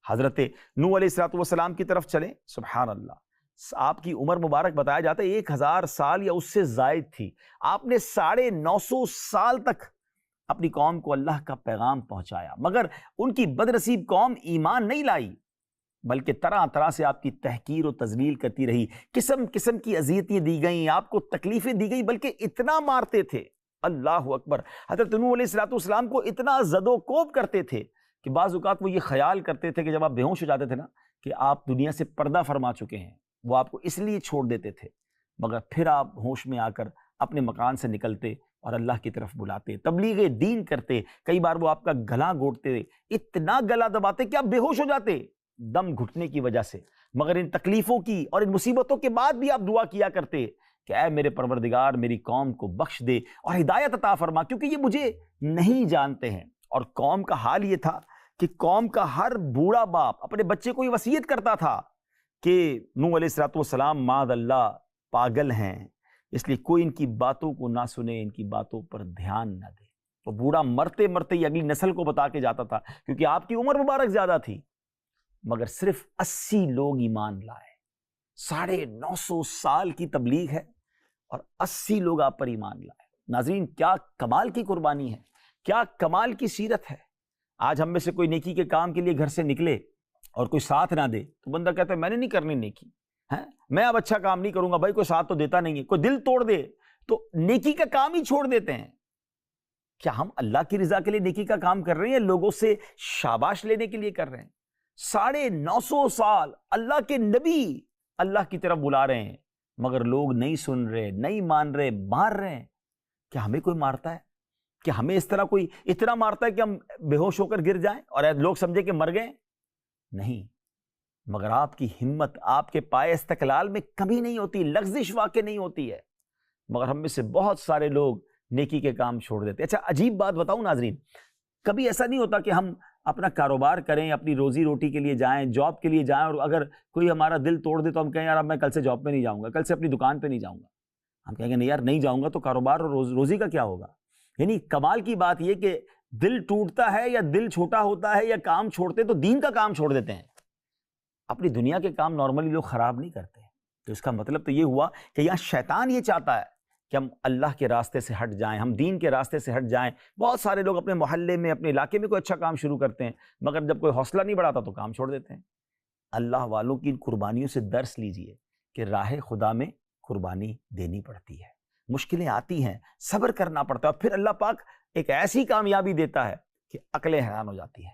حضرت نوح علیہ السلام کی طرف چلیں، سبحان اللہ، آپ کی عمر مبارک بتایا جاتا ہے 1000 سال یا اس سے زائد تھی. آپ نے 950 سال تک اپنی قوم کو اللہ کا پیغام پہنچایا، مگر ان کی بدنصیب قوم ایمان نہیں لائی، بلکہ طرح طرح سے آپ کی تحقیر و تذلیل کرتی رہی. قسم قسم کی اذیتیں دی گئیں، آپ کو تکلیفیں دی گئیں، بلکہ اتنا مارتے تھے، اللہ اکبر. حضرت نوح علیہ السلام کو اتنا زد و کوب کرتے تھے کہ بعض اوقات وہ یہ خیال کرتے تھے کہ جب آپ بے ہوش ہو جاتے تھے نا کہ آپ دنیا سے پردہ فرما چکے ہیں، وہ آپ کو اس لیے چھوڑ دیتے تھے، مگر پھر آپ ہوش میں آ کر اپنے مکان سے نکلتے اور اللہ کی طرف بلاتے، تبلیغ دین کرتے. کئی بار وہ آپ کا گلا گھونٹتے، اتنا گلا دباتے کہ آپ بے ہوش ہو جاتے دم گھٹنے کی وجہ سے، مگر ان تکلیفوں کی اور ان مصیبتوں کے بعد بھی آپ دعا کیا کرتے کہ اے میرے پروردگار میری قوم کو بخش دے اور ہدایت عطا فرما، کیونکہ یہ مجھے نہیں جانتے ہیں. اور قوم کا حال یہ تھا کہ قوم کا ہر بوڑھا باپ اپنے بچے کو یہ وصیت کرتا تھا کہ نوح علیہ السلام معاذ اللہ پاگل ہیں، اس لیے کوئی ان کی باتوں کو نہ سنے، ان کی باتوں پر دھیان نہ دے. وہ بوڑھا مرتے مرتے یہ اگلی نسل کو بتا کے جاتا تھا، کیونکہ آپ کی عمر مبارک زیادہ تھی، مگر صرف 80 لوگ ایمان لائے. 950 سال کی تبلیغ ہے اور 80 لوگ آپ پر ایمان لائے. ناظرین، کیا کمال کی قربانی ہے، کیا کمال کی سیرت ہے. آج ہم میں سے کوئی نیکی کے کام کے لیے گھر سے نکلے اور کوئی ساتھ نہ دے تو بندہ کہتا ہے میں نے نہیں کرنی نیکی، میں اب اچھا کام نہیں کروں گا، بھائی کوئی ساتھ تو دیتا نہیں ہے. کوئی دل توڑ دے تو نیکی کا کام ہی چھوڑ دیتے ہیں. کیا ہم اللہ کی رضا کے لیے نیکی کا کام کر رہے ہیں، لوگوں سے شاباش لینے کے لیے کر رہے ہیں؟ 950 سال اللہ کے نبی اللہ کی طرف بلا رہے ہیں، مگر لوگ نہیں سن رہے، نہیں مان رہے، مار رہے ہیں. کیا ہمیں کوئی مارتا ہے؟ کیا ہمیں اس طرح کوئی اتنا مارتا ہے کہ ہم بے ہوش ہو کر گر جائیں اور لوگ سمجھے کہ مر گئے؟ نہیں، مگر آپ کی ہمت، آپ کے پائے استقلال میں کمی نہیں ہوتی، لغزش واقع نہیں ہوتی ہے. مگر ہم میں سے بہت سارے لوگ نیکی کے کام چھوڑ دیتے. اچھا عجیب بات بتاؤں ناظرین، کبھی ایسا نہیں ہوتا کہ ہم اپنا کاروبار کریں، اپنی روزی روٹی کے لیے جائیں، جاب کے لیے جائیں، اور اگر کوئی ہمارا دل توڑ دے تو ہم کہیں یار اب میں کل سے جاب پہ نہیں جاؤں گا، کل سے اپنی دکان پہ نہیں جاؤں گا. ہم کہیں گے نہیں یار نہیں جاؤں گا تو کاروبار اور روزی کا کیا ہوگا. یعنی کمال کی بات یہ کہ دل ٹوٹتا ہے یا دل چھوٹا ہوتا ہے یا کام چھوڑتے تو دین کا کام چھوڑ دیتے ہیں. اپنی دنیا کے کام نارملی لوگ خراب نہیں کرتے. تو اس کا مطلب تو یہ ہوا کہ یہاں شیطان یہ چاہتا ہے کہ ہم اللہ کے راستے سے ہٹ جائیں، ہم دین کے راستے سے ہٹ جائیں. بہت سارے لوگ اپنے محلے میں، اپنے علاقے میں کوئی اچھا کام شروع کرتے ہیں، مگر جب کوئی حوصلہ نہیں بڑھاتا تو کام چھوڑ دیتے ہیں. اللہ والوں کی ان قربانیوں سے درس لیجئے کہ راہ خدا میں قربانی دینی پڑتی ہے، مشکلیں آتی ہیں، صبر کرنا پڑتا ہے، اور پھر اللہ پاک ایک ایسی کامیابی دیتا ہے کہ عقلیں حیران ہو جاتی ہیں.